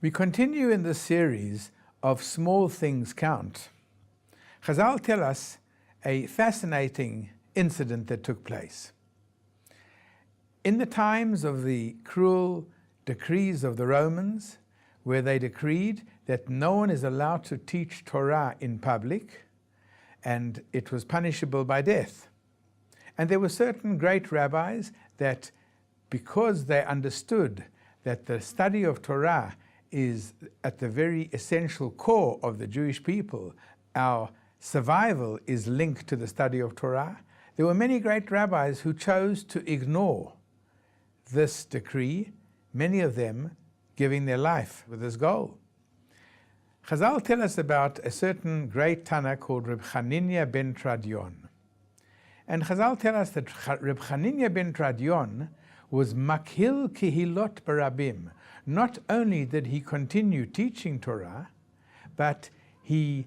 We continue in the series of Small Things Count. Chazal tell us a fascinating incident that took place. In the times of the cruel decrees of the Romans, where they decreed that no one is allowed to teach Torah in public, and it was punishable by death. And there were certain great rabbis that, because they understood that the study of Torah is at the very essential core of the Jewish people, our survival is linked to the study of Torah, there were many great rabbis who chose to ignore this decree, many of them giving their life with this goal. Chazal tell us about a certain great Tana called Reb Chanina ben Tradion. And Chazal tell us that Reb Chanina ben Tradion was makhil kihilot barabim. Not only did he continue teaching Torah, but he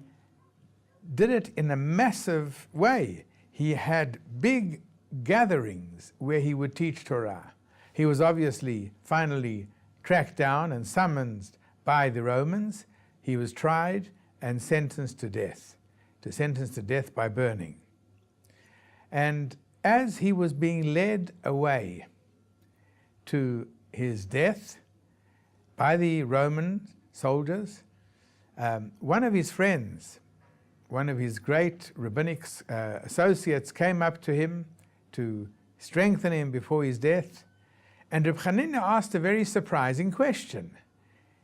did it in a massive way. He had big gatherings where he would teach Torah. He was obviously finally tracked down and summoned by the Romans. He was tried and sentenced to death by burning. And as he was being led away to his death by the Roman soldiers, one of his friends, one of his great rabbinic associates, came up to him to strengthen him before his death. And Reb Chanina asked a very surprising question.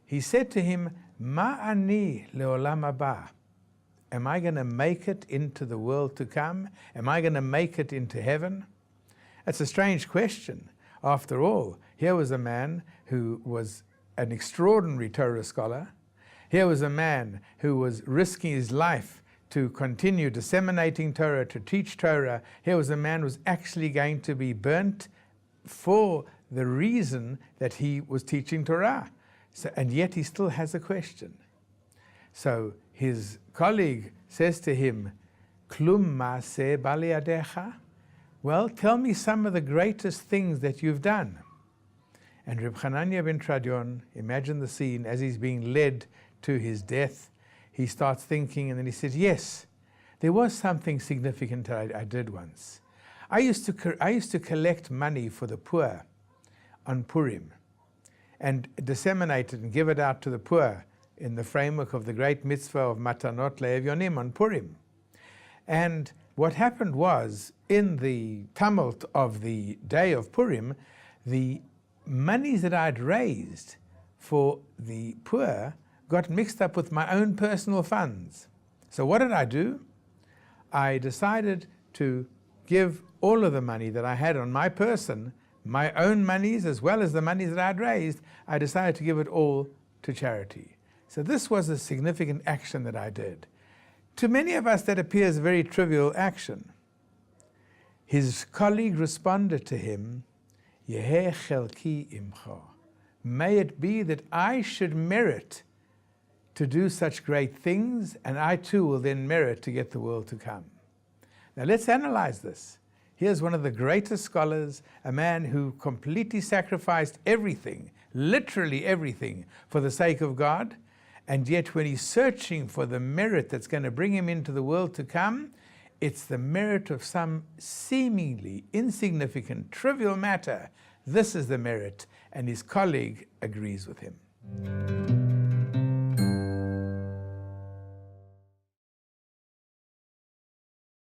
He said to him, Ma ani leolam haba? Am I going to make it into the world to come? Am I going to make it into heaven? That's a strange question. After all, here was a man who was an extraordinary Torah scholar. Here was a man who was risking his life to continue disseminating Torah, to teach Torah. Here was a man who was actually going to be burnt for the reason that he was teaching Torah. And yet he still has a question. So his colleague says to him, Klum ma'aseh baliadecha? Well, tell me some of the greatest things that you've done. And Reb Chanina ben Tradion, imagine the scene as he's being led to his death. He starts thinking, and then he says, yes, there was something significant that I did once. I used to collect money for the poor on Purim and disseminate it and give it out to the poor in the framework of the great mitzvah of Matanot Le'evyonim on Purim. And what happened was, in the tumult of the day of Purim, the monies that I'd raised for the poor got mixed up with my own personal funds. So what did I do? I decided to give all of the money that I had on my person, my own monies as well as the monies that I'd raised, I decided to give it all to charity. So this was a significant action that I did. To many of us, that appears a very trivial action. His colleague responded to him, Yeheh chelki imcha. May it be that I should merit to do such great things, and I too will then merit to get the world to come. Now let's analyze this. Here's one of the greatest scholars, a man who completely sacrificed everything, literally everything, for the sake of God, and yet when he's searching for the merit that's going to bring him into the world to come, it's the merit of some seemingly insignificant, trivial matter. This is the merit, and his colleague agrees with him.